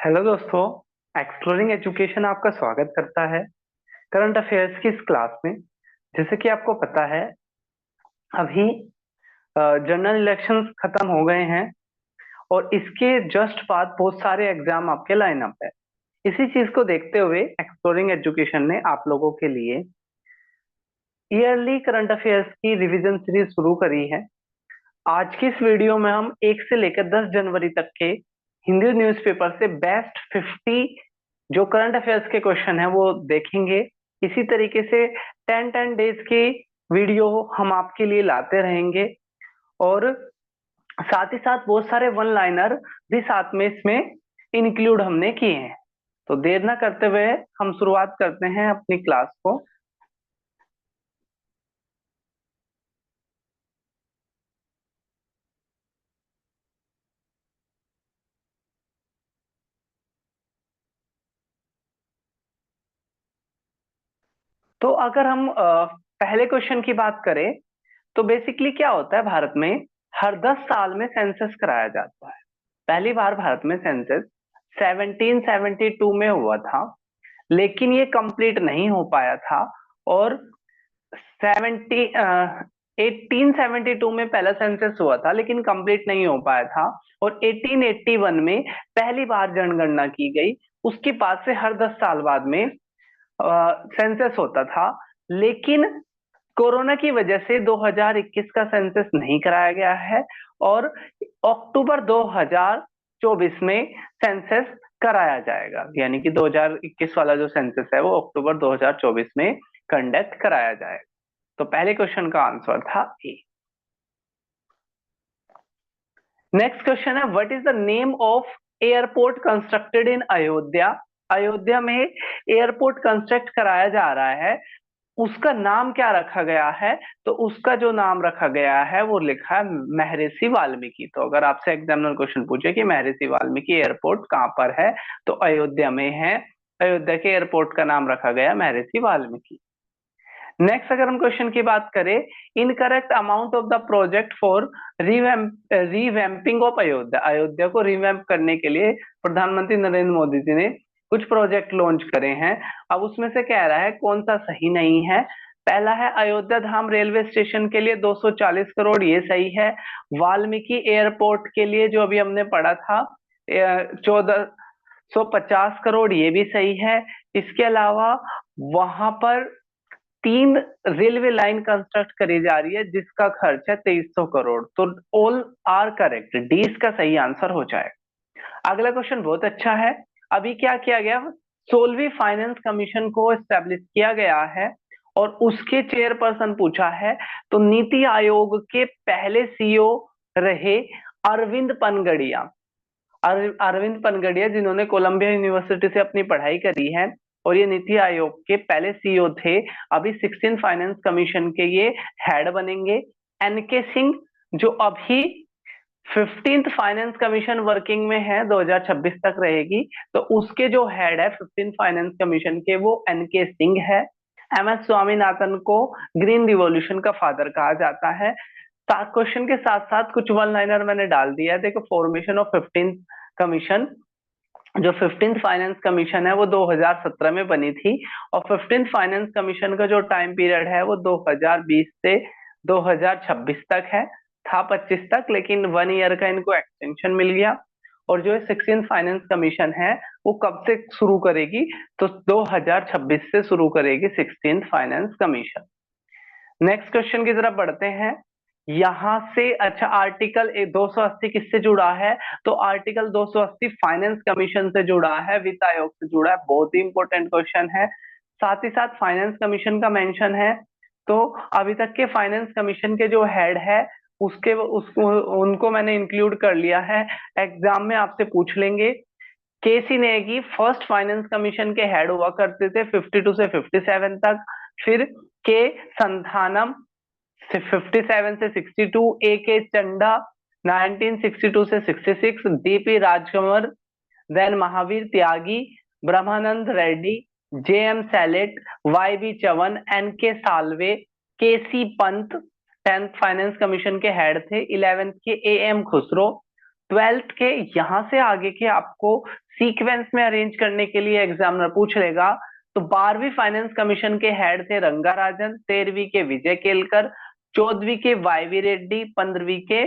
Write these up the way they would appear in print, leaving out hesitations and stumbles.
Hello दोस्तों। Exploring education आपका स्वागत करता है करंट अफेयर्स की इस क्लास में। जैसे कि आपको पता है, अभी जनरल इलेक्शंस खत्म हो गए हैं और इसके जस्ट बाद बहुत सारे एग्जाम आपके लाइन अप है। इसी चीज को देखते हुए एक्सप्लोरिंग एजुकेशन ने आप लोगों के लिए ईयरली करंट अफेयर्स की रिवीजन सीरीज शुरू करी है। आज की इस वीडियो में हम 1 से लेकर 10 जनवरी तक के हिंदी न्यूज़पेपर से बेस्ट 50 जो करंट अफेयर्स के क्वेश्चन है वो देखेंगे। इसी तरीके से 10-10 डेज की वीडियो हम आपके लिए लाते रहेंगे और साथ ही साथ बहुत सारे वन लाइनर भी साथ में इसमें इंक्लूड हमने किए हैं। तो देर ना करते हुए हम शुरुआत करते हैं अपनी क्लास को। तो अगर हम पहले क्वेश्चन की बात करें तो बेसिकली क्या होता है, भारत में हर 10 साल में सेंसस कराया जाता है। पहली बार भारत में सेंसस 1772 में हुआ था, लेकिन ये कंप्लीट नहीं हो पाया था। और 70 1872 में पहला सेंसस हुआ था लेकिन कंप्लीट नहीं हो पाया था। और 1881 में पहली बार जनगणना की गई। उसके बाद से हर 10 साल बाद में सेंसस होता था। लेकिन कोरोना की वजह से 2021 का सेंसस नहीं कराया गया है और अक्टूबर 2024 में सेंसस कराया जाएगा। यानी कि 2021 वाला जो सेंसस है वो अक्टूबर 2024 में कंडक्ट कराया जाएगा। तो पहले क्वेश्चन का आंसर था ए। नेक्स्ट क्वेश्चन है, what is the name of airport constructed in Ayodhya. Ayodhya में एयरपोर्ट कंस्ट्रक्ट कराया जा रहा है, उसका नाम क्या रखा गया है? तो उसका जो नाम रखा गया है वो लिखा है महर्षि वाल्मीकि। तो अगर आपसे एग्जामिनर क्वेश्चन पूछे कि महर्षि वाल्मीकि एयरपोर्ट कहाँ पर है, तो अयोध्या में है। अयोध्या के एयरपोर्ट का नाम रखा गया महर्षि वाल्मीकि। नेक्स्ट अगर हम क्वेश्चन की बात करें, incorrect amount of the project for revamping of Ayodhya. Ayodhya को रिवैम्प करने के लिए प्रधानमंत्री नरेंद्र मोदी जी ने कुछ प्रोजेक्ट लॉन्च करे हैं। अब उसमें से कह रहा है कौन सा सही नहीं है। पहला है अयोध्या धाम रेलवे स्टेशन के लिए 240 करोड़, ये सही है। वाल्मीकि एयरपोर्ट के लिए जो अभी हमने पढ़ा था 1450 करोड़, ये भी सही है। इसके अलावा वहां पर 3 रेलवे लाइन कंस्ट्रक्ट करी जा रही है जिसका खर्च है 2300 करोड़। तो ऑल आर करेक्ट, डी इसका सही आंसर हो जाएगा। अगला क्वेश्चन बहुत अच्छा है। अभी क्या किया गया, 16वीं फाइनेंस कमीशन को एस्टेब्लिश किया गया है और उसके चेयरपर्सन पूछा है। तो नीति आयोग के पहले सीईओ रहे अरविंद पनगड़िया। अरविंद पनगड़िया जिन्होंने कोलंबिया यूनिवर्सिटी से अपनी पढ़ाई करी है और ये नीति आयोग के पहले सीईओ थे। अभी 16 फाइनेंस कमीशन के ये हेड बनेंगे। एनके सिंह जो अभी 15th फाइनेंस कमीशन वर्किंग में है, 2026 तक रहेगी, तो उसके जो हेड है 15th फाइनेंस कमीशन के वो एनके सिंह है। एम एस स्वामीनाथन को ग्रीन रिवॉल्यूशन का फादर कहा जाता है। क्वेश्चन के साथ साथ कुछ वन लाइनर मैंने डाल दिया है। देखो, फॉर्मेशन ऑफ 15th कमीशन, जो 15th फाइनेंस कमीशन है वो 2017 में बनी थी। और 15th फाइनेंस कमीशन का जो टाइम पीरियड है वो 2020 से 2026 तक है। था 25 तक, लेकिन 1 ईयर का इनको एक्सटेंशन मिल गया। और जो 16th फाइनेंस कमीशन है वो कब से शुरू करेगी, तो 2026 से शुरू करेगी 16th finance commission. Next question की तरफ बढ़ते हैं। यहां से अच्छा, आर्टिकल 280 किससे जुड़ा है? तो आर्टिकल 280 फाइनेंस कमीशन से जुड़ा है, वित्त आयोग से जुड़ा है। बहुत ही इंपॉर्टेंट क्वेश्चन है। साथ ही साथ फाइनेंस कमीशन का मेंशन है। तो अभी तक के फाइनेंस कमीशन के जो हेड है उसके उसको उनको मैंने इंक्लूड कर लिया है। एग्जाम में आपसे पूछ लेंगे। के सी नेगी फर्स्ट फाइनेंस कमीशन के हेड हुआ करते थे 52 से 57 तक। फिर के संथानम 57 से 62, ए के चंडा 1962 से 66, D P Rajamannar, then Mahavir Tyagi, Brahmananda Reddy, J M Shelat, Y B Chavan, N K Salve, K C Pant 10th finance commission के हेड थे। 11th के ए एम खुसरो, ट्वेल्थ के यहाँ से आगे के आपको सीक्वेंस में अरेंज करने के लिए एग्जामिनर पूछ लेगा। तो 12वीं फाइनेंस कमीशन के हेड थे रंगाराजन, 13वीं के विजय केलकर, 14वीं के वाईवी रेड्डी, 15वीं के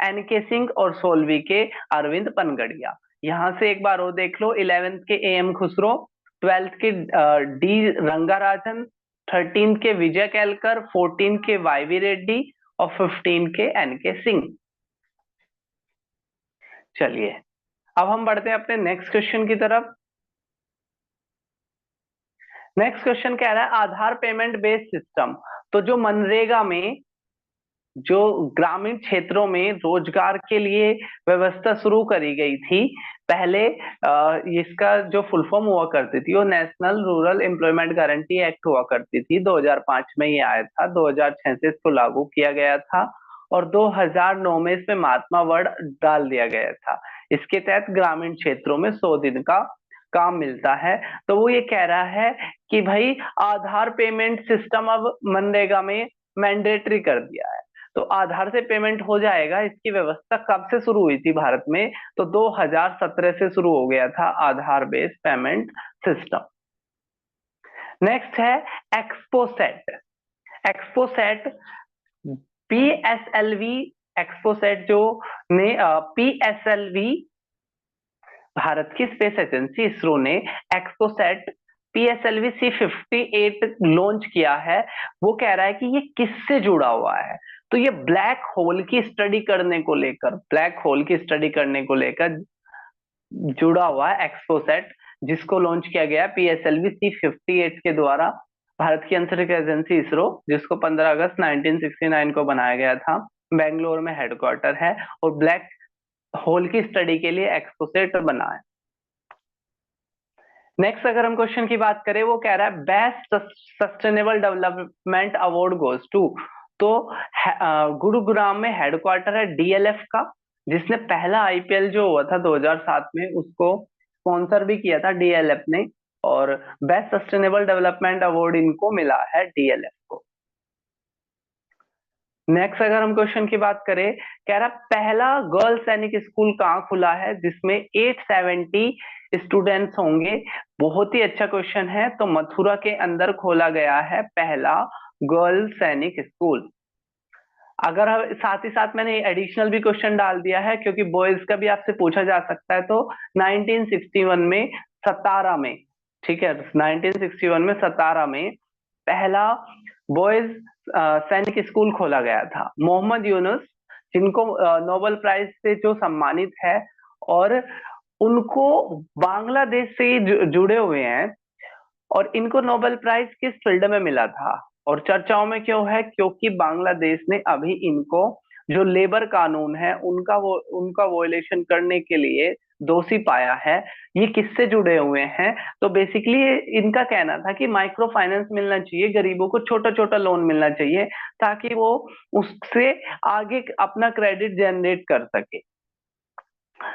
एन के सिंह और 16वीं के अरविंद पनगड़िया। यहाँ से एक बार वो देख लो, 11th के ए एम खुसरो, 12th के डी रंगाराजन, 13 के विजय केलकर, 14 के वाईवी रेड्डी और 15 के एन के सिंह। चलिए अब हम बढ़ते हैं अपने नेक्स्ट क्वेश्चन की तरफ। नेक्स्ट क्वेश्चन कह रहा है आधार पेमेंट बेस्ड सिस्टम। तो जो मनरेगा में, जो ग्रामीण क्षेत्रों में रोजगार के लिए व्यवस्था शुरू करी गई थी पहले, इसका जो फुल फॉर्म हुआ करती थी वो national rural employment guarantee act हुआ करती थी। 2005 में ये आया था, 2006 से इसको लागू किया गया था और 2009 में इसमें महात्मा वर्ड डाल दिया गया था। इसके तहत ग्रामीण क्षेत्रों में 100 दिन का काम मिलता है। तो वो ये कह रहा है कि भाई आधार पेमेंट सिस्टम अब मनरेगा में मैंडेटरी कर दिया है। तो आधार से पेमेंट हो जाएगा, इसकी व्यवस्था कब से शुरू हुई थी भारत में? तो 2017 से शुरू हो गया था आधार बेस्ड पेमेंट सिस्टम। नेक्स्ट है एक्सपोसेट। एक्सपोसेट पीएसएलवी, एक्सपोसेट जो ने पीएसएलवी भारत की स्पेस एजेंसी इसरो ने एक्सपोसेट पीएसएलवी C58 लॉन्च किया है। वो कह रहा है कि ये किससे जुड़ा हुआ है? तो ये ब्लैक होल की स्टडी करने को लेकर, ब्लैक होल की स्टडी करने को लेकर जुड़ा हुआ है एक्सपोसेट, जिसको लॉन्च किया गया पीएसएलवी C58 के द्वारा। भारत की अंतरिक्ष एजेंसी इसरो, जिसको 15 अगस्त 1969 को बनाया गया था, बेंगलोर में हेडक्वार्टर है और ब्लैक होल की स्टडी के लिए एक्सपोसेट बना है। नेक्स्ट अगर हम क्वेश्चन की बात करें, वो कह रहा है best sustainable development award goes to. तो गुरुग्राम में हेडक्वार्टर है डीएलएफ का, जिसने पहला आईपीएल जो हुआ था 2007 में उसको स्पॉन्सर भी किया था डीएलएफ ने, और बेस्ट सस्टेनेबल डेवलपमेंट अवार्ड इनको मिला है डीएलएफ को। नेक्स्ट अगर हम क्वेश्चन की बात करें, कह रहा पहला गर्ल सैनिक स्कूल कहाँ खुला है जिसमें 870 स्टूडेंट्स होंगे? बहुत ही अच्छा क्वेश्चन है। तो मथुरा के अंदर खोला गया है पहला गर्ल सैनिक स्कूल। अगर साथ ही साथ मैंने एडिशनल भी क्वेश्चन डाल दिया है, क्योंकि बॉयज का भी आपसे पूछा जा सकता है। तो 1961 में सतारा में, ठीक है, 1961 में सतारा में पहला बॉयज सैनिक स्कूल खोला गया था। मोहम्मद यूनुस, जिनको नोबेल प्राइज से जो सम्मानित है, और उनको बांग्लादेश से ही जुड़े हुए हैं, और इनको नोबेल प्राइज किस फील्ड में मिला था और चर्चाओं में क्यों है? क्योंकि बांग्लादेश ने अभी इनको जो लेबर कानून है उनका वोलेशन करने के लिए दोषी पाया है। ये किससे जुड़े हुए हैं? तो बेसिकली इनका कहना था कि माइक्रो फाइनेंस मिलना चाहिए, गरीबों को छोटा छोटा लोन मिलना चाहिए, ताकि वो उससे आगे अपना क्रेडिट जनरेट कर सके।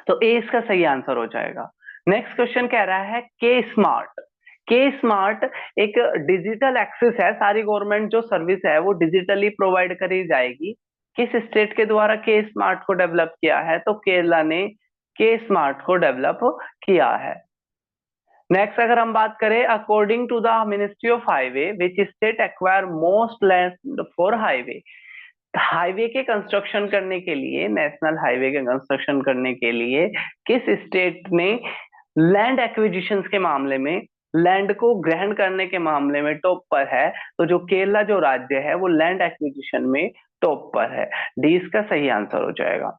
तो ए इसका सही आंसर हो जाएगा। नेक्स्ट क्वेश्चन कह रहा है के स्मार्ट। के स्मार्ट एक डिजिटल एक्सेस है, सारी गवर्नमेंट जो सर्विस है वो डिजिटली प्रोवाइड करी जाएगी। किस स्टेट के द्वारा के स्मार्ट को डेवलप किया है? तो केरला ने के स्मार्ट को डेवलप किया है। नेक्स्ट अगर हम बात करें, according to the ministry of highway which state acquire most land for highway. Highway के कंस्ट्रक्शन करने के लिए, नेशनल हाईवे के कंस्ट्रक्शन करने के लिए किस स्टेट ने लैंड एक्विजिशन के मामले में, लैंड को ग्रहण करने के मामले में टॉप पर है? तो जो केरला जो राज्य है वो लैंड एक्विजिशन में टॉप पर है। डी इसका सही आंसर हो जाएगा।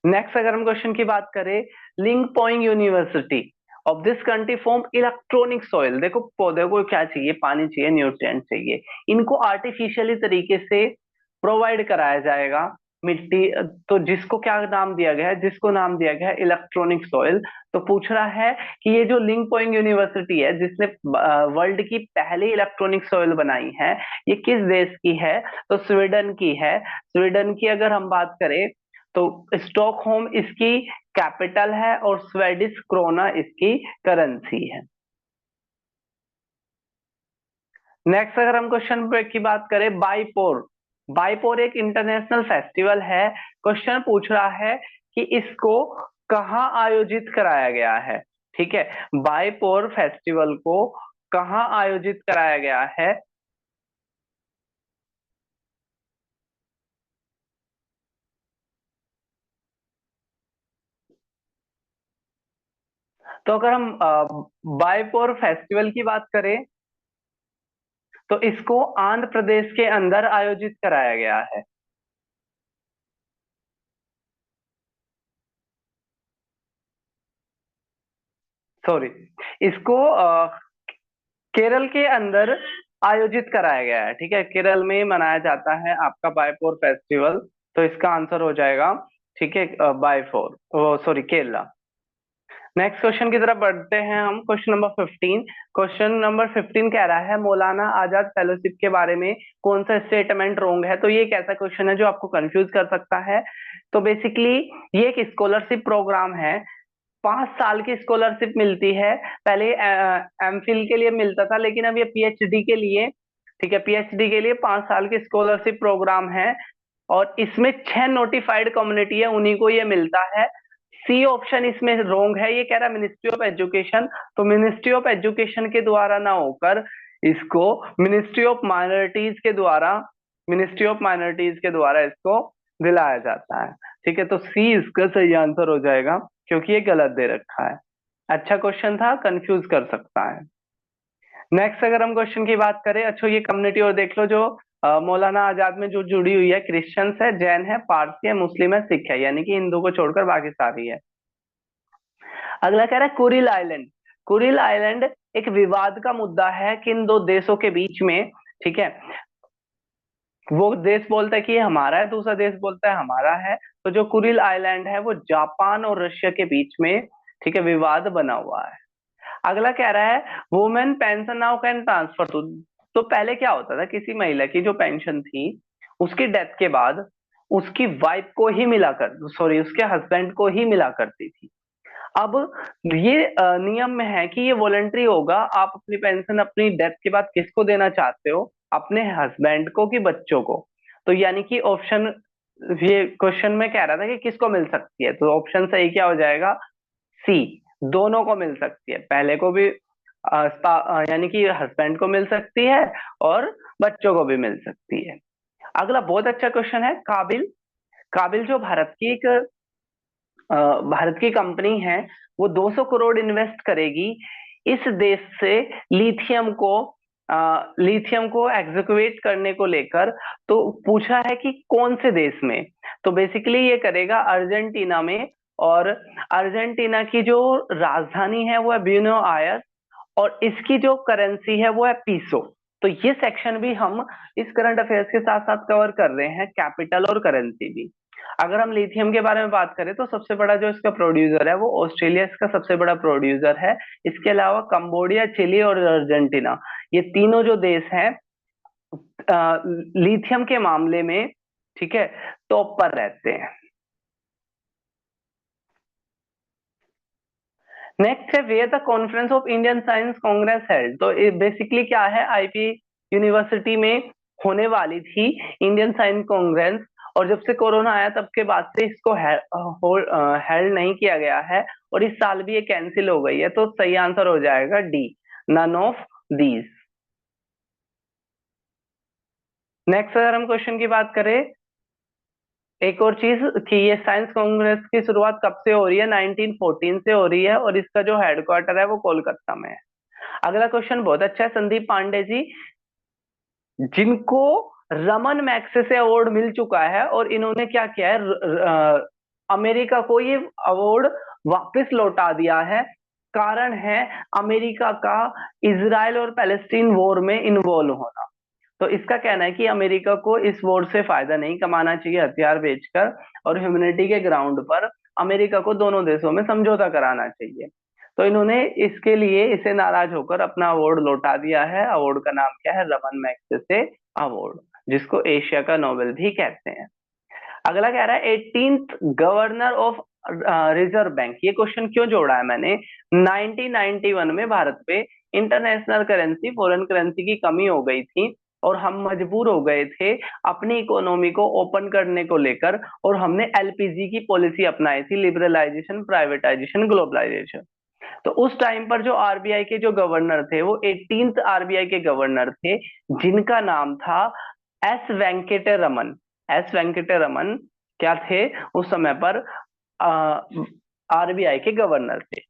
नेक्स्ट अगर हम क्वेश्चन की बात करें, लिंगपोइंग university of this country form electronic soil. देखो पौधे को क्या चाहिए? पानी चाहिए, न्यूट्रिएंट चाहिए। इनको आर्टिफिशियली तरीके से प्रोवाइड कराया जाएगा मिट्टी। तो जिसको क्या नाम दिया गया है? जिसको नाम दिया गया है इलेक्ट्रॉनिक सॉइल। तो पूछ रहा है कि ये जो लिंगपोइंग यूनिवर्सिटी है जिसने वर्ल्ड की पहली इलेक्ट्रॉनिक सॉइल बनाई है, ये किस देश की है? तो स्वीडन की है। स्वीडन की अगर हम बात करें तो स्टॉकहोम इसकी कैपिटल है और स्वेडिश क्रोना इसकी करेंसी है। नेक्स्ट अगर हम क्वेश्चन की बात करें, बाइपोर। बाइपोर एक इंटरनेशनल फेस्टिवल है। क्वेश्चन पूछ रहा है कि इसको कहाँ आयोजित कराया गया है। ठीक है, बाइपोर फेस्टिवल को कहाँ आयोजित कराया गया है। तो अगर हम बाइपोर फेस्टिवल की बात करें तो इसको आंध्र प्रदेश के अंदर आयोजित कराया गया है। सॉरी, इसको केरल के अंदर आयोजित कराया गया है। ठीक है, केरल में मनाया जाता है आपका बायपोर फेस्टिवल। तो इसका आंसर हो जाएगा, ठीक है, बायफोर, सॉरी, केरला। नेक्स्ट क्वेश्चन की तरफ बढ़ते हैं हम। Question number 15। क्वेश्चन नंबर 15 कह रहा है मौलाना आजाद फेलोशिप के बारे में कौन सा स्टेटमेंट रॉन्ग है। तो ये एक ऐसा क्वेश्चन है जो आपको कंफ्यूज कर सकता है। तो बेसिकली ये एक स्कॉलरशिप प्रोग्राम है, 5 साल की स्कॉलरशिप मिलती है। पहले एमफिल के लिए मिलता था, लेकिन अब ये पीएचडी के लिए, ठीक है, पीएचडी के लिए 5 साल की स्कॉलरशिप प्रोग्राम है। और इसमें 6 नोटिफाइड कम्युनिटी है, उन्हीं को ये मिलता है। सी ऑप्शन इसमें रोंग है, ये कह रहा है मिनिस्ट्री ऑफ एजुकेशन। तो मिनिस्ट्री ऑफ एजुकेशन के द्वारा ना होकर इसको मिनिस्ट्री ऑफ माइनॉरिटीज के द्वारा, मिनिस्ट्री ऑफ माइनॉरिटीज के द्वारा इसको दिलाया जाता है। ठीक है, तो सी इसका सही आंसर हो जाएगा, क्योंकि ये गलत दे रखा है। अच्छा क्वेश्चन था, कंफ्यूज कर सकता है। नेक्स्ट अगर हम क्वेश्चन की बात करें, अच्छा ये कम्युनिटी और देख लो जो मौलाना आजाद में जो जुड़ी हुई है, क्रिश्चियंस है, जैन है, पारसी है, मुस्लिम है, सिख है, यानी कि हिंदू को छोड़कर बाकी सारी है। अगला कह रहा है कुरिल आइलैंड। कुरिल आइलैंड एक विवाद का मुद्दा है किन दो देशों के बीच में। ठीक है, वो देश बोलता है कि ये हमारा है, दूसरा देश बोलता है हमारा है। तो जो कुरिल आइलैंड है वो जापान और रशिया के बीच में, ठीक है, विवाद बना हुआ है। अगला कह रहा है women pension now can transfer to. तो पहले क्या होता था, किसी महिला की जो पेंशन थी उसकी डेथ के बाद उसकी वाइफ को ही मिला कर, सॉरी, उसके हस्बैंड को ही मिला करती थी। अब ये नियम में है कि ये वॉलेंट्री होगा, आप अपनी पेंशन अपनी डेथ के बाद किसको देना चाहते हो, अपने हस्बैंड को कि बच्चों को। तो यानी कि ऑप्शन, ये क्वेश्चन में कह रहा था कि किसको मिल सकती है, तो ऑप्शन सही क्या हो जाएगा, सी, दोनों को मिल सकती है। पहले को भी यानी कि हस्बैंड को मिल सकती है और बच्चों को भी मिल सकती है। अगला बहुत अच्छा क्वेश्चन है, काबिल। काबिल जो भारत की कंपनी है, वो 200 करोड़ इन्वेस्ट करेगी इस देश से लिथियम को, लिथियम को एक्सक्यूट करने को लेकर। तो पूछा है कि कौन से देश में। तो बेसिकली ये करेगा अर्जेंटीना में। और अर्जेंटीना की जो राजधानी है वो है ब्यूनो आयर्स, और इसकी जो करेंसी है वो है पीसो। तो ये सेक्शन भी हम इस करंट अफेयर्स के साथ साथ कवर कर रहे हैं, कैपिटल और करेंसी भी। अगर हम लिथियम के बारे में बात करें तो सबसे बड़ा जो इसका प्रोड्यूसर है वो ऑस्ट्रेलिया इसका सबसे बड़ा प्रोड्यूसर है। इसके अलावा कंबोडिया, चिली और अर्जेंटीना, ये तीनों जो देश हैं लिथियम के मामले में, ठीक है, टॉप पर रहते हैं। नेक्स्ट है where the conference of Indian science congress held. तो बेसिकली क्या है, आईपी यूनिवर्सिटी में होने वाली थी इंडियन साइंस कांग्रेस, और जब से कोरोना आया तब के बाद से इसको हेल्ड नहीं किया गया है, और इस साल भी ये कैंसिल हो गई है। तो सही आंसर हो जाएगा D, none of these. Next अगर हम क्वेश्चन की बात करें, एक और चीज कि ये साइंस कांग्रेस की शुरुआत कब से हो रही है, 1914 से हो रही है, और इसका जो हेडक्वार्टर है वो कोलकाता में है। अगला क्वेश्चन बहुत अच्छा है, संदीप पांडे जी, जिनको रमन मैग्सेसे अवार्ड मिल चुका है, और इन्होंने क्या किया है, अमेरिका को ये अवार्ड वापस लौटा दिया है। कारण है अमेरिका का इजराइल और पैलेस्टीन वॉर में इन्वॉल्व होना। तो इसका कहना है कि अमेरिका को इस वॉर से फायदा नहीं कमाना चाहिए हथियार बेचकर, और ह्यूमैनिटी के ग्राउंड पर अमेरिका को दोनों देशों में समझौता कराना चाहिए। तो इन्होंने इसके लिए इसे नाराज होकर अपना अवार्ड लौटा दिया है। अवार्ड का नाम क्या है, रमन मैग्सेसे अवार्ड, जिसको एशिया का नोबेल भी कहते हैं। अगला कह रहा है 18th governor of reserve bank. ये क्वेश्चन क्यों जोड़ा है मैंने, 1991 में भारत पे इंटरनेशनल करेंसी, फॉरेन करेंसी की कमी हो गई थी, और हम मजबूर हो गए थे अपनी इकोनॉमी को ओपन करने को लेकर, और हमने एलपीजी की पॉलिसी अपनाई थी, लिबरलाइजेशन, प्राइवेटाइजेशन, ग्लोबलाइजेशन। तो उस टाइम पर जो आरबीआई के जो गवर्नर थे वो 18th आरबीआई के गवर्नर थे, जिनका नाम था एस वेंकटेरमन। एस वेंकटेरमन क्या थे उस समय पर? आरबीआई के गवर्नर थे।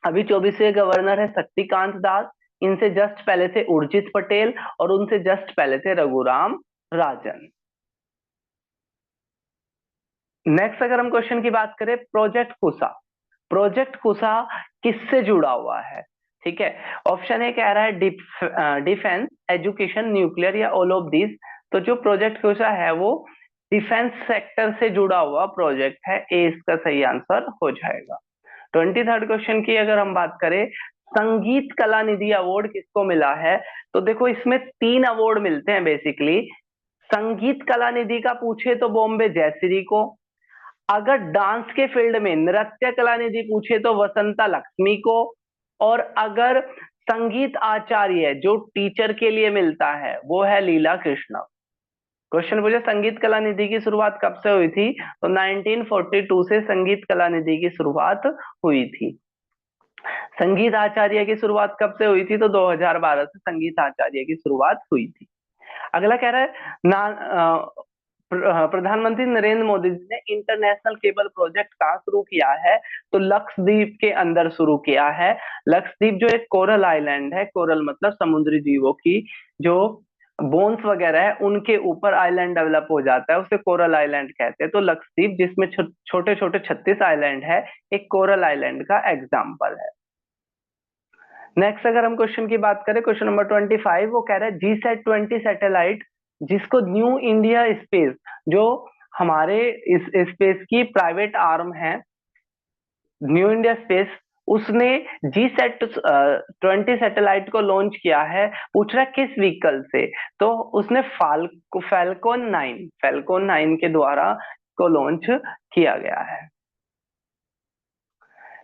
अभी 24वें गवर्नर है शक्तिकांत दास। इनसे जस्ट पहले थे उर्जित पटेल, और उनसे जस्ट पहले थे रघुराम राजन। नेक्स्ट अगर हम क्वेश्चन की बात करें, प्रोजेक्ट कुसा। प्रोजेक्ट कुसा किससे जुड़ा हुआ है? ठीक है, ऑप्शन ए कह रहा है डिफेंस, एजुकेशन, न्यूक्लियर, या ऑल ऑफ दिस। तो जो प्रोजेक्ट कुसा है वो डिफेंस सेक्टर से जुड़ा हुआ प्रोजेक्ट है। ए इसका सही आंसर हो जाएगा। 23rd क्वेश्चन की अगर हम बात करें, संगीत कला निधि अवार्ड किसको मिला है? तो देखो इसमें 3 अवार्ड मिलते हैं बेसिकली। संगीत कला निधि का पूछे तो बॉम्बे जयश्री को, अगर डांस के फील्ड में नृत्य कला निधि पूछे तो वसंता लक्ष्मी को, और अगर संगीत आचार्य जो टीचर के लिए मिलता है वो है लीला कृष्ण। क्वेश्चन पूछे संगीत कला निधि की शुरुआत कब से हुई थी? तो 1942 से संगीत कला निधि की शुरुआत हुई थी। संगीत आचार्य की शुरुआत कब से हुई थी? तो 2012 से संगीत आचार्य की शुरुआत हुई थी। अगला कह रहा है प्रधानमंत्री नरेंद्र मोदी जी ने इंटरनेशनल केबल प्रोजेक्ट कहाँ शुरू किया है? तो लक्षद्वीप के अंदर शुरू किया है। लक्षद्वीप जो एक कोरल आइलैंड है, कोरल मतलब समुद्री जीवों की जो बोन्स वगैरह है उनके ऊपर आइलैंड डेवलप हो जाता है, उसे कोरल आइलैंड कहते हैं। तो लक्षद्वीप जिसमें छोटे छोटे 36 आइलैंड है, एक कोरल आइलैंड का एग्जाम्पल है। नेक्स्ट अगर हम क्वेश्चन की बात करें, क्वेश्चन नंबर 25, वो कह रहा है GSAT-20 सैटेलाइट, जिसको न्यू इंडिया स्पेस, जो हमारे इस स्पेस की प्राइवेट आर्म है न्यू इंडिया स्पेस, उसने GSAT-20 सैटेलाइट को लॉन्च किया है। पूछ रहा है किस व्हीकल से? तो उसने फैल्कोन 9 के द्वारा को लॉन्च किया गया है।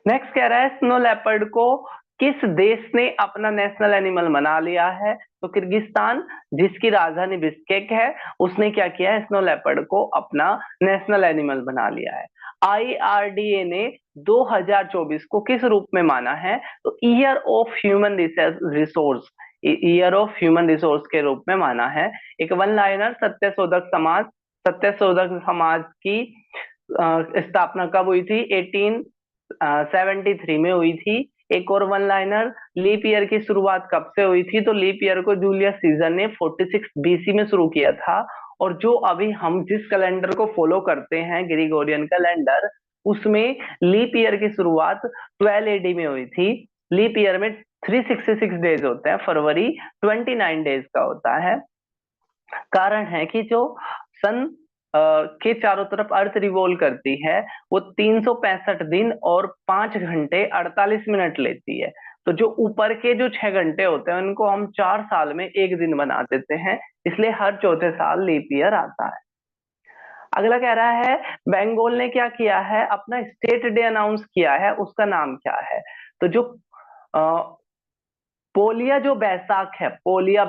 नेक्स्ट कह रहा है स्नो लेपर्ड को किस देश ने अपना नेशनल एनिमल बना लिया है? तो किर्गिस्तान, जिसकी राजधानी बिश्केक है, उसने क्या किया है? स्नो लेपर्ड को अपना नेशनल एनिमल बना लिया है। आईआरडीए ने 2024 को किस रूप में माना है? तो year of human resource, year of human resource के रूप में माना है। एक वन लाइनर, सत्यशोधक समाज। सत्यशोधक समाज की स्थापना कब हुई थी? 1873 में हुई थी। एक और वन लाइनर, लीप ईयर की शुरुआत कब से हुई थी? तो लीप ईयर को जूलियस सीजर ने 46 बीसी में शुरू किया था। और जो अभी हम जिस कैलेंडर को फॉलो करते हैं, ग्रिगोरियन कैलेंडर, उसमें लीप ईयर की शुरुआत 12 एडी में हुई थी। लीप ईयर में 366 डेज होते हैं, फरवरी 29 डेज का होता है। कारण है कि जो सन के चारों तरफ अर्थ रिवॉल्व करती है, वो 365 दिन और 5 घंटे 48 मिनट लेती है। तो जो ऊपर के जो 6 घंटे होते हैं उनको हम 4 साल में एक दिन बना देते हैं, इसलिए हर चौथे साल लीप ईयर आता है। अगला कह रहा है बंगाल ने क्या किया है? अपना स्टेट डे अनाउंस किया है, उसका नाम क्या है? तो जो पोलिया जो बैसाख है, पोलिया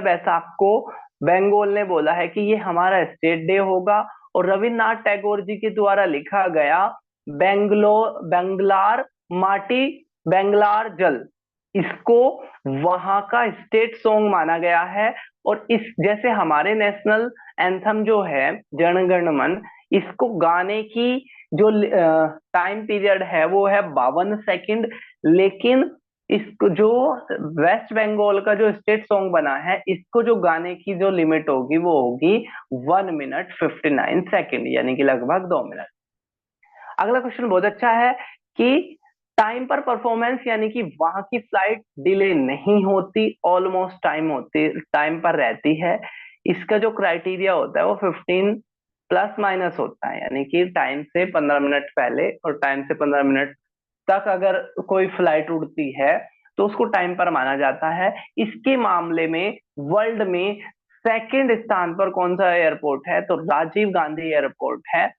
बैसाख को बंगाल ने बोला है कि ये हमारा स्टेट डे होगा। और रविन्द्रनाथ टैगोर जी के द्वारा लिखा गया बंगलार माटी बंगलार जल, इसको वहां का स्टेट सॉन्ग माना गया है। और इस जैसे हमारे नेशनल एंथम जो है जन गण मन, इसको गाने की जो टाइम पीरियड है वो है 52 सेकंड। लेकिन इसको जो वेस्ट बंगाल का जो स्टेट सॉन्ग बना है, इसको जो गाने की जो लिमिट होगी वो होगी 1 मिनट 59 सेकंड, यानी कि लगभग 2 मिनट। अगला क्वेश्चन बहुत अच्छा है कि टाइम पर परफॉर्मेंस, यानी कि वहां की फ्लाइट डिले नहीं होती, ऑलमोस्ट टाइम पर रहती है। इसका जो क्राइटेरिया होता है वो 15 प्लस माइनस होता है, यानी कि टाइम से 15 मिनट पहले और टाइम से 15 मिनट तक अगर कोई फ्लाइट उड़ती है तो उसको टाइम पर माना जाता है। इसके मामले में वर्ल्ड में सेकंड स्थान पर कौन सा एयरपोर्ट है? तो राजीव गांधी एयरपोर्ट है।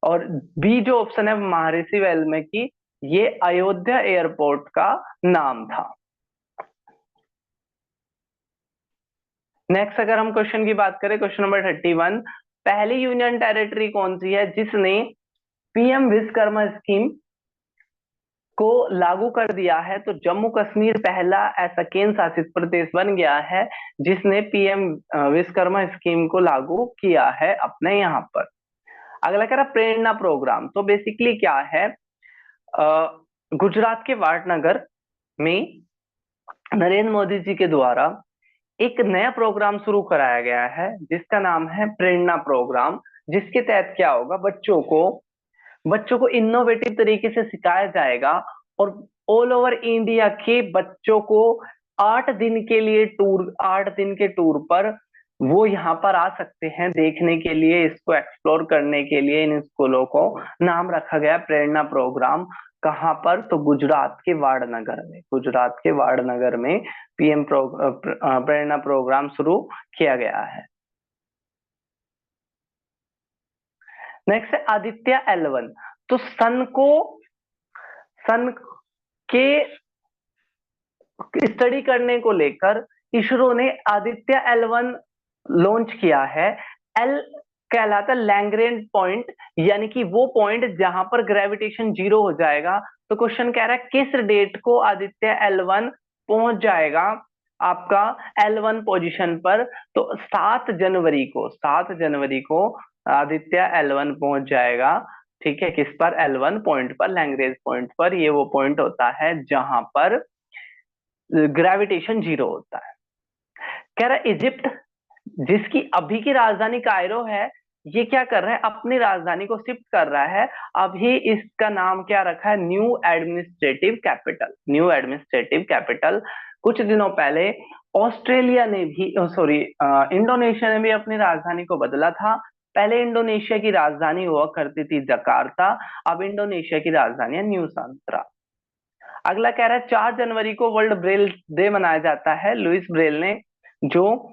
और बी जो ऑप्शन है महर्षि वाल्मीकि, ये अयोध्या एयरपोर्ट का नाम था। नेक्स्ट अगर हम क्वेश्चन की बात करें, क्वेश्चन नंबर 31, पहली यूनियन टेरिटरी कौन सी है जिसने पीएम विश्वकर्मा स्कीम को लागू कर दिया है? तो जम्मू कश्मीर पहला ऐसा केंद्र शासित प्रदेश बन गया है जिसने पीएम विश्वकर्मा स्कीम को लागू किया है अपने यहाँ पर। अगला कह रहा प्रेरणा प्रोग्राम। तो बेसिकली क्या है, गुजरात के वाटनगर में नरेंद्र मोदी जी के द्वारा एक नया प्रोग्राम शुरू कराया गया है जिसका नाम है प्रेरणा प्रोग्राम। जिसके तहत क्या होगा, बच्चों को इनोवेटिव तरीके से सिखाया जाएगा और ऑल ओवर इंडिया के बच्चों को 8 दिन के लिए टूर 8 दिन के टूर पर वो यहाँ पर आ सकते हैं देखने के लिए, इसको एक्सप्लोर करने के लिए। इन स्कूलों को नाम रखा गया प्रेरणा प्रोग्राम। कहाँ पर? तो गुजरात के वाड़नगर में प्रेरणा प्रोग्राम शुरू किया गया है। नेक्स्ट है आदित्य L1। तो सन के स्टडी करने को लेकर इसरो ने आदित्य L1 लॉन्च किया है। एल कहलाता लैग्रेंज पॉइंट, यानी कि वो पॉइंट जहां पर ग्रेविटेशन जीरो हो जाएगा। तो क्वेश्चन कह रहा है किस डेट को आदित्य L1 पहुंच जाएगा आपका L1 पोजीशन पर? तो 7 जनवरी को आदित्य L1 पहुंच जाएगा। ठीक है, किस पर? L1 पॉइंट पर, लैग्रेंज पॉइंट पर। ये वो पॉइंट होता है जहां पर ग्रेविटेशन जीरो होता है। कह रहा है इजिप्ट, जिसकी अभी की राजधानी कायरो है, ये क्या कर रहा है, अपनी राजधानी को शिफ्ट कर रहा है। अभी इसका नाम क्या रखा है? New administrative capital. कुछ दिनों पहले ऑस्ट्रेलिया ने भी, सॉरी, इंडोनेशिया ने भी अपनी राजधानी को बदला था। पहले इंडोनेशिया की राजधानी हुआ करती थी जकार्ता, अब इंडोनेशिया की राजधानी है न्यू सुमात्रा। अगला कह रहा है 4 जनवरी को वर्ल्ड ब्रेल डे मनाया जाता है। लुइस ब्रेल ने, जो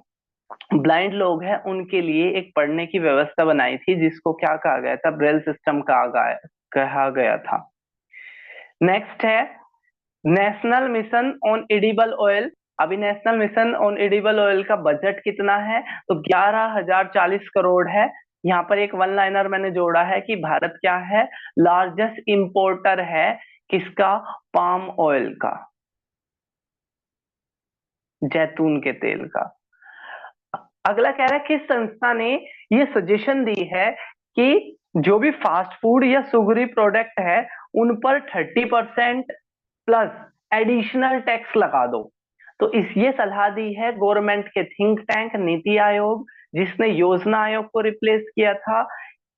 ब्लाइंड लोग हैं उनके लिए एक पढ़ने की व्यवस्था बनाई थी जिसको क्या कहा गया था? ब्रेल सिस्टम कहा गया था। नेक्स्ट है national mission on edible oil. अभी national mission on edible oil का बजट कितना है? तो 11,040 करोड़ है। यहाँ पर एक वन लाइनर मैंने जोड़ा है कि भारत क्या है? लार्जेस्ट इंपोर्टर है किसका? पाम ऑयल का, जैतून के तेल का। अगला कह रहा है किस संस्था ने ये सजेशन दी है कि जो भी फास्ट फूड या सुगरी प्रोडक्ट है उन पर 30% प्लस एडिशनल टैक्स लगा दो? तो ये सलाह दी है गवर्नमेंट के थिंक टैंक नीति आयोग, जिसने योजना आयोग को रिप्लेस किया था।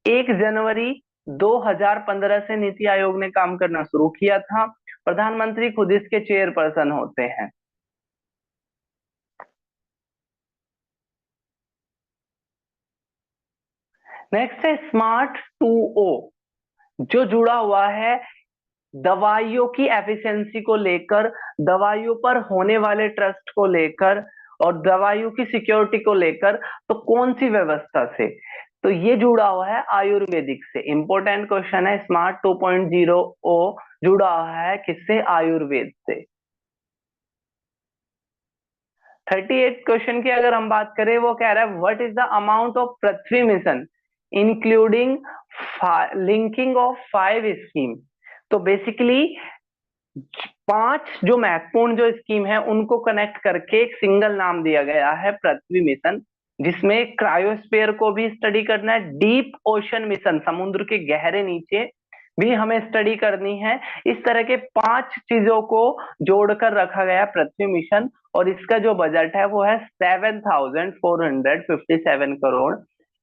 1 जनवरी 2015 से नीति आयोग ने काम करना शुरू किया था। प्रधानमंत्री खुद इसके चेयरपर्सन होते हैं। नेक्स्ट है स्मार्ट 2O, जो जुड़ा हुआ है दवाइयों की एफिशिएंसी को लेकर, दवाइयों पर होने वाले ट्रस्ट को लेकर और दवाइयों की सिक्योरिटी को लेकर। तो कौन सी व्यवस्था से? तो ये जुड़ा हुआ है आयुर्वेदिक से। इंपॉर्टेंट क्वेश्चन है। स्मार्ट 2.0 ओ जुड़ा हुआ है किससे? आयुर्वेद से। 38 क्वेश्चन की अगर हम बात करें, वो कह रहा है what is the amount of Prithvi mission including linking of 5 scheme. तो बेसिकली 5 जो महत्वपूर्ण जो स्कीम है उनको कनेक्ट करके एक सिंगल नाम दिया गया है पृथ्वी मिशन, जिसमें क्रायोस्फीयर को भी स्टडी करना है, डीप ओशन मिशन, समुद्र के गहरे नीचे भी हमें स्टडी करनी है। इस तरह के 5 चीजों को जोड़कर रखा गया पृथ्वी मिशन, और इसका जो बजट है वो है 7,457 करोड़।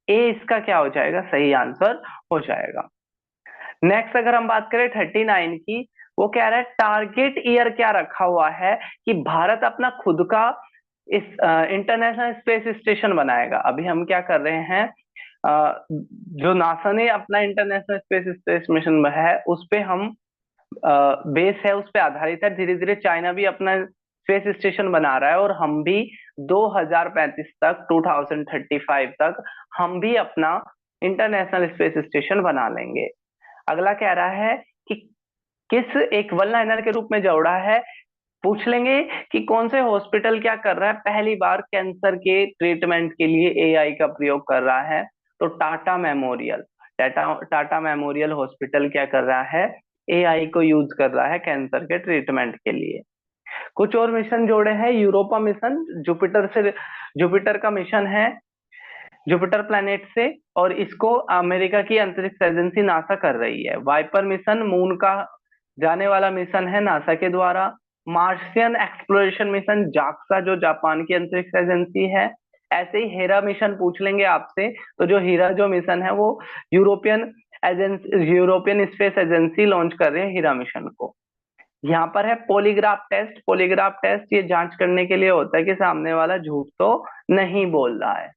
ए इसका क्या हो जाएगा? सही आंसर हो जाएगा। नेक्स्ट अगर हम बात करें 39 की, वो कह रहा है टारगेट ईयर क्या रखा हुआ है कि भारत अपना खुद का इस इंटरनेशनल स्पेस स्टेशन बनाएगा। अभी हम क्या कर रहे हैं, जो नासा ने अपना इंटरनेशनल स्पेस स्टेशन है उस पे हम बेस है, उस पे आधारित है। धीरे धीरे चाइना भी अपना स्पेस स्टेशन बना रहा है और हम भी 2035 तक, 2035 तक हम भी अपना इंटरनेशनल स्पेस स्टेशन बना लेंगे। अगला कह रहा है कि किस, एक वन लाइनर के रूप में जोड़ा है, पूछ लेंगे कि कौन से हॉस्पिटल क्या कर रहा है, पहली बार कैंसर के ट्रीटमेंट के लिए एआई का प्रयोग कर रहा है। तो Tata memorial, Tata memorial hospital क्या कर रहा है, एआई को यूज कर रहा है कैंसर के ट्रीटमेंट के लिए। कुछ और मिशन जोड़े हैं, यूरोपा मिशन, जुपिटर से, जुपिटर का मिशन है, जुपिटर प्लैनेट से, और इसको अमेरिका की अंतरिक्ष एजेंसी नासा कर रही है। वाइपर मिशन मून का जाने वाला मिशन है नासा के द्वारा। मार्शियन एक्सप्लोरेशन मिशन जाक्सा, जो जापान की अंतरिक्ष एजेंसी है। ऐसे ही हेरा मिशन पूछ लेंगे आपसे, तो जो हीरा जो मिशन है वो European agency, European space agency launch कर रही है हीरा मिशन को। यहाँ पर है पॉलीग्राफ टेस्ट, पॉलीग्राफ टेस्ट ये जांच करने के लिए होता है कि सामने वाला झूठ तो नहीं बोल रहा है।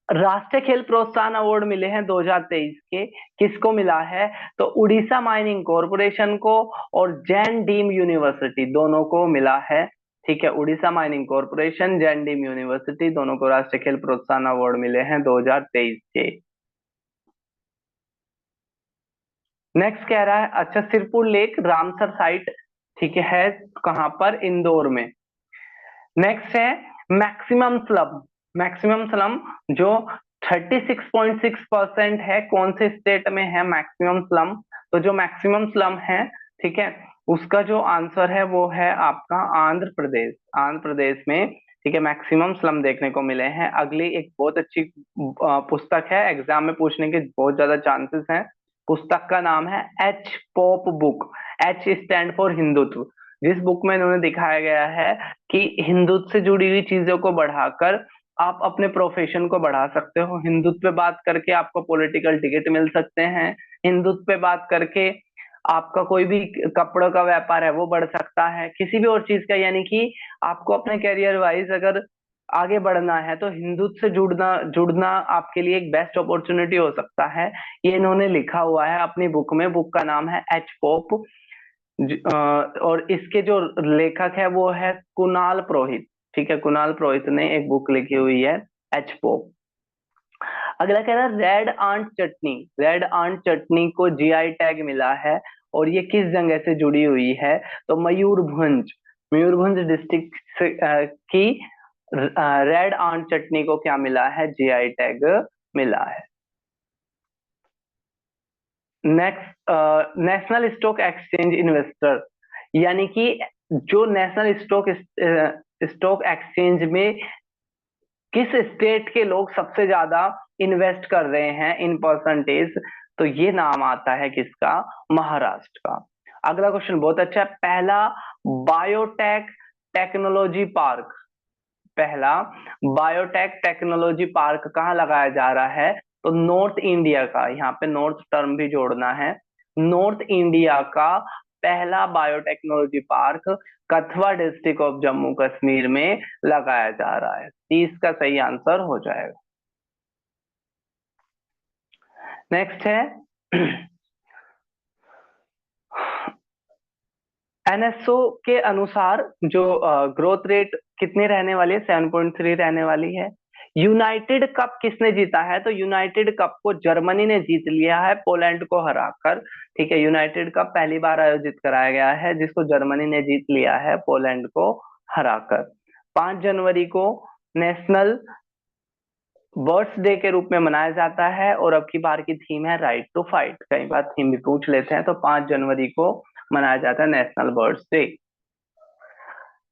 राष्ट्रीय खेल प्रोत्साहन अवार्ड मिले हैं 2023 के, किसको मिला है, तो उड़ीसा माइनिंग कॉरपोरेशन को और जैन डीम यूनिवर्सिटी, दोनों को मिला है। ठीक है, Orissa mining corporation, Jain deemed university, दोनों को राष्ट्रीय खेल प्रोत्साहन अवार्ड मिले हैं 2023 के। नेक्स्ट कह रहा है, अच्छा सिरपुर लेक रामसर साइट, ठीक है, कहां पर, इंदौर में। नेक्स्ट है मैक्सिमम स्लम, मैक्सिमम स्लम जो 36.6% है, कौन से स्टेट में है मैक्सिमम स्लम, तो जो मैक्सिमम स्लम है, ठीक है, उसका जो आंसर है वो है आपका आंध्र प्रदेश, आंध्र प्रदेश में। ठीक है, मैक्सिमम स्लम देखने को मिले हैं। अगली एक बहुत अच्छी पुस्तक है, एग्जाम में पूछने के बहुत ज्यादा चांसेस हैं। पुस्तक का नाम है H pop book, H stand for Hindutva. जिस बुक में इन्होंने दिखाया गया है कि हिंदुत्व से जुड़ी हुई चीजों को बढ़ाकर आप अपने प्रोफेशन को बढ़ा सकते हो। हिंदुत्व पे बात करके आपको पॉलिटिकल टिकट मिल सकते हैं, हिंदुत्व पे बात करके आपका कोई भी कपड़ों का व्यापार है वो बढ़ सकता है, किसी भी और चीज का, यानी कि आपको अपने करियर वाइज अगर आगे बढ़ना है तो हिंदुत्व से जुड़ना जुड़ना आपके लिए एक बेस्ट अपॉर्चुनिटी हो सकता है। ये इन्होंने लिखा हुआ है अपनी बुक में, बुक का नाम है एच पॉप। और इसके जो लेखक है वो है कुणाल पुरोहित। ठीक है, कुणाल पुरोहित ने एक बुक लिखी हुई है एच पॉप। अगला कह रहा है रेड आंट चटनी, रेड आंट चटनी को जीआई टैग मिला है, और ये किस जगह से जुड़ी हुई है, तो मयूरभंज, मयूरभंज डिस्ट्रिक्ट की रेड आंट चटनी को क्या मिला है, जीआई टैग मिला है। Next, national stock exchange investor, यानी कि जो नेशनल स्टॉक एक्सचेंज में किस स्टेट के लोग सबसे ज्यादा इन्वेस्ट कर रहे हैं इन परसेंटेज, तो ये नाम आता है किसका, महाराष्ट्र का। अगला क्वेश्चन बहुत अच्छा है, पहला बायोटेक टेक्नोलॉजी पार्क, पहला बायोटेक टेक्नोलॉजी पार्क कहाँ लगाया जा रहा है, तो नॉर्थ इंडिया का, यहाँ पे नॉर्थ टर्म भी जोड़ना है, नॉर्थ इंडिया का पहला biotechnology park Kathua district of Jammu Kashmir में लगाया जा रहा है। 30 का सही आंसर हो जाएगा। नेक्स्ट है एनएसओ के अनुसार जो ग्रोथ रेट कितनी रहने वाली है, 7.3 रहने वाली है। यूनाइटेड कप किसने जीता है, तो यूनाइटेड कप को जर्मनी ने जीत लिया है पोलैंड को हराकर। ठीक है, यूनाइटेड कप पहली बार आयोजित कराया गया है जिसको जर्मनी ने जीत लिया है पोलैंड को हराकर। 5 जनवरी को नेशनल बर्ड्स डे के रूप में मनाया जाता है, और अब की बार की थीम है राइट टू फाइट, कई बार थीम भी पूछ लेते हैं, तो 5 जनवरी को मनाया जाता है national birds day.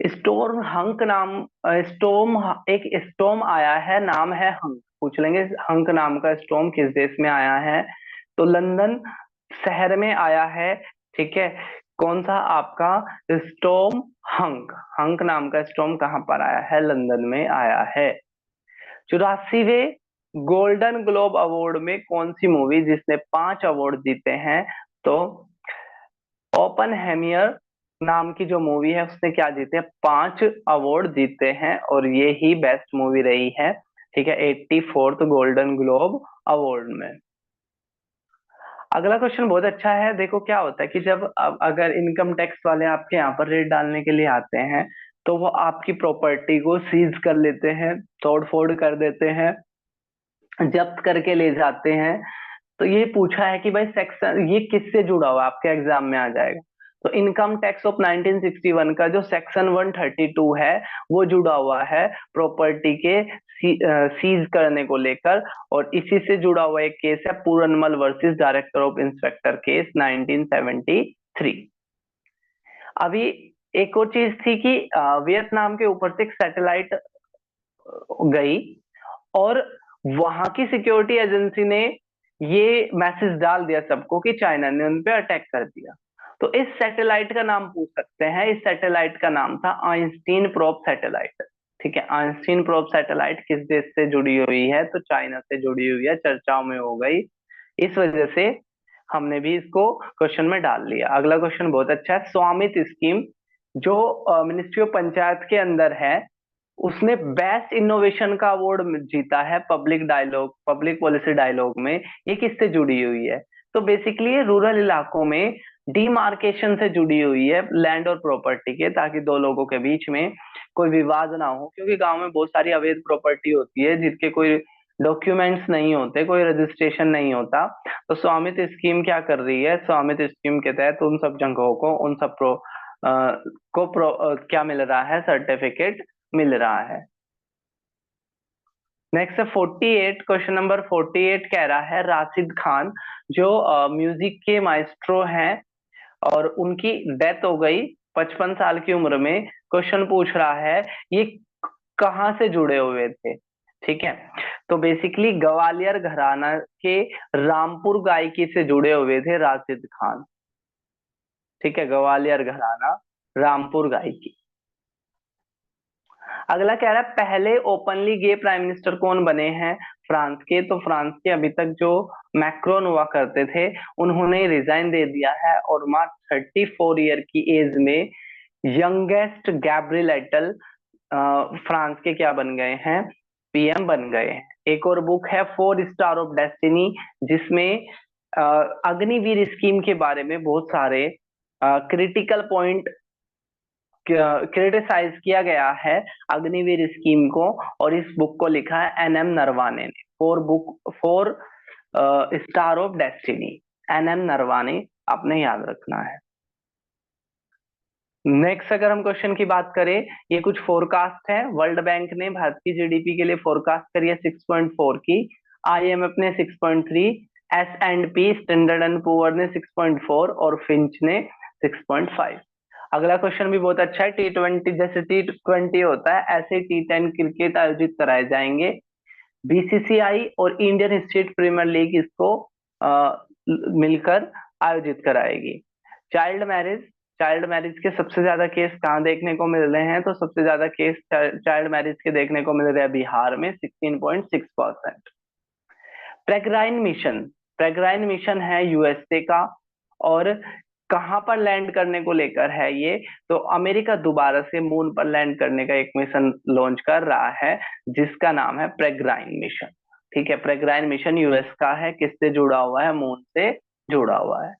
Storm hunk नाम, स्टोम, एक स्टोम आया है, नाम है हंक, पूछ लेंगे हंक नाम का स्टोम किस देश में आया है, तो लंदन शहर में आया है। ठीक है, कौन सा आपका स्टोम हंक, हंक नाम का स्टोम कहाँ पर आया है, लंदन में आया है। 84वें गोल्डन ग्लोब अवार्ड में कौन सी मूवी जिसने 5 अवार्ड जीते हैं, तो ओपन नाम की जो मूवी है उसने क्या जीते हैं, 5 अवार्ड जीते हैं, और ये ही बेस्ट मूवी रही है। ठीक है, 84th गोल्डन ग्लोब अवार्ड में। अगला क्वेश्चन बहुत अच्छा है, देखो क्या होता है कि जब अगर इनकम टैक्स वाले आपके यहाँ पर रेड डालने के लिए आते हैं तो वो आपकी प्रॉपर्टी को सीज कर लेते हैं, तोड़ फोड़ कर देते हैं, जब्त करके ले जाते हैं। तो ये पूछा है कि भाई सेक्शन ये किससे जुड़ा हुआ, आपके एग्जाम में आ जाएगा। तो इनकम टैक्स ऑफ 1961 का जो सेक्शन 132 है वो जुड़ा हुआ है प्रॉपर्टी के सीज करने को लेकर, और इसी से जुड़ा हुआ एक केस है Puranmal versus director of inspector case 1973। अभी एक और चीज थी कि वियतनाम के ऊपर से एक सैटेलाइट गई, और वहां की सिक्योरिटी एजेंसी ने ये मैसेज डाल दिया सबको कि चाइना ने उन पे अटैक कर दिया। तो इस सैटेलाइट का नाम पूछ सकते हैं, इस सैटेलाइट का नाम था आइंस्टीन प्रोब सैटेलाइट। ठीक है, आइंस्टीन प्रोब सैटेलाइट किस देश से जुड़ी हुई है, तो चाइना से जुड़ी हुई है, चर्चाओं में हो गई, इस वजह से हमने भी इसको क्वेश्चन में डाल लिया। अगला क्वेश्चन बहुत अच्छा है। स्वामित्व स्कीम जो मिनिस्ट्री ऑफ पंचायत के अंदर है, उसने बेस्ट इनोवेशन का अवार्ड जीता है पब्लिक पॉलिसी डायलॉग में। ये किससे जुड़ी हुई है, तो बेसिकली रूरल इलाकों में डीमार्केशन से जुड़ी हुई है, लैंड और प्रॉपर्टी के, ताकि दो लोगों के बीच में कोई विवाद ना हो, क्योंकि गांव में बहुत सारी अवैध प्रॉपर्टी होती है जिसके कोई डॉक्यूमेंट्स नहीं होते, कोई रजिस्ट्रेशन नहीं होता। तो स्वामित्व स्कीम क्या कर रही है, स्वामित्व स्कीम के तहत उन सब जगहों को, उन सब क्या मिल रहा है, सर्टिफिकेट मिल रहा है। नेक्स्ट है 48, क्वेश्चन नंबर 48 कह रहा है राशिद खान जो म्यूजिक के माइस्ट्रो हैं और उनकी डेथ हो गई 55 साल की उम्र में। क्वेश्चन पूछ रहा है ये कहाँ से जुड़े हुए थे। ठीक है, तो बेसिकली ग्वालियर घराना के रामपुर गायकी से जुड़े हुए थे राशिद खान। ठीक है, ग्वालियर घराना रामपुर गायकी। अगला कह रहा है पहले ओपनली गे प्राइम मिनिस्टर कौन बने हैं फ्रांस के, तो फ्रांस के अभी तक जो मैक्रोन हुआ करते थे उन्होंने रिजाइन दे दिया है, और मात्र 34 ईयर की एज में यंगेस्ट गैब्रियल एटल फ्रांस के क्या बन गए हैं, पीएम बन गए हैं। एक और बुक है 4 स्टार ऑफ डेस्टिनी, जिसमें अग्निवीर स्कीम के बारे में बहुत सारे क्रिटिकल पॉइंट क्रिटिसाइज किया गया है अग्निवीर स्कीम को, और इस बुक को लिखा है एन एम नरवाने ने। 4 star of destiny, N M Naravane, आपने याद रखना है। नेक्स्ट अगर हम क्वेश्चन की बात करें, ये कुछ फोरकास्ट है। वर्ल्ड बैंक ने भारत की जीडीपी के लिए फोरकास्ट करी है 6.4 की, आईएमएफ ने 6.3, S and P standard and poor ने 6.4 और फिंच ने 6.5। अगला क्वेश्चन भी बहुत अच्छा है। T20 जैसे T20 होता है ऐसे T10 क्रिकेट आयोजित कराए जाएंगे। बीसीसीआई और इंडियन स्टेट प्रीमियर लीग इसको मिलकर आयोजित कराएगी। चाइल्ड मैरिज के सबसे ज्यादा केस कहाँ देखने को मिल रहे हैं, तो सबसे ज्यादा केस चाइल्ड मैरिज के देखने को मिल रहे हैं बिहार में 16.6%। प्रेग्राइन मिशन है यूएसए का, और कहां पर लैंड करने को लेकर है ये, तो अमेरिका दोबारा से मून पर लैंड करने का एक मिशन लॉन्च कर रहा है जिसका नाम है प्रेग्राइन मिशन। ठीक है, प्रेग्राइन मिशन यूएस का है, किससे जुड़ा हुआ है, मून से जुड़ा हुआ है।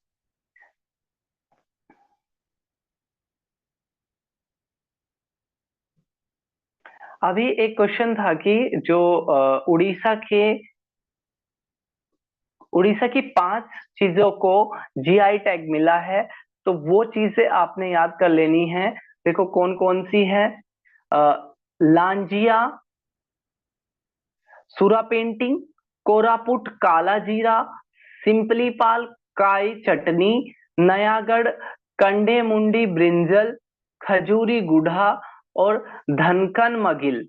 अभी एक क्वेश्चन था कि जो उड़ीसा की 5 चीजों को जीआई टैग मिला है, तो वो चीजें आपने याद कर लेनी है। देखो कौन कौन सी है, लांजिया सुरा पेंटिंग, कोरापुट काला जीरा, सिंपलीपाल काई चटनी, नयागढ़ कंडे मुंडी ब्रिंजल, खजूरी गुढ़ा और धनकन मगिल।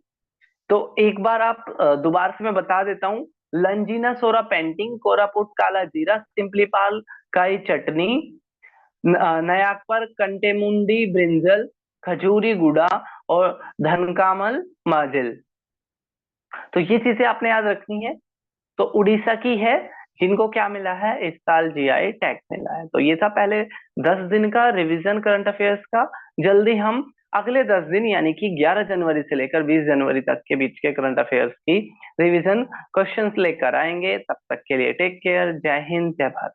तो एक बार आप दोबारा से मैं बता देता हूँ। लंजीना सोरा पेंटिंग, कोरापुट काला जीरा, सिंपलीपाल काई चटनी, नयापर कंटेमुंडी ब्रिंजल, खजूरी गुड़ा और धनकामल माजिल। तो ये चीजें आपने याद रखनी है। तो उड़ीसा की है जिनको क्या मिला है, इस साल जीआई टैग मिला है। तो ये था पहले 10 दिन का रिवीजन करंट अफेयर्स का। जल्दी हम अगले 10 दिन यानी कि 11 जनवरी से लेकर 20 जनवरी तक के बीच के करंट अफेयर्स की रिवीजन क्वेश्चंस लेकर आएंगे। तब तक के लिए टेक केयर, जय हिंद, जय भारत।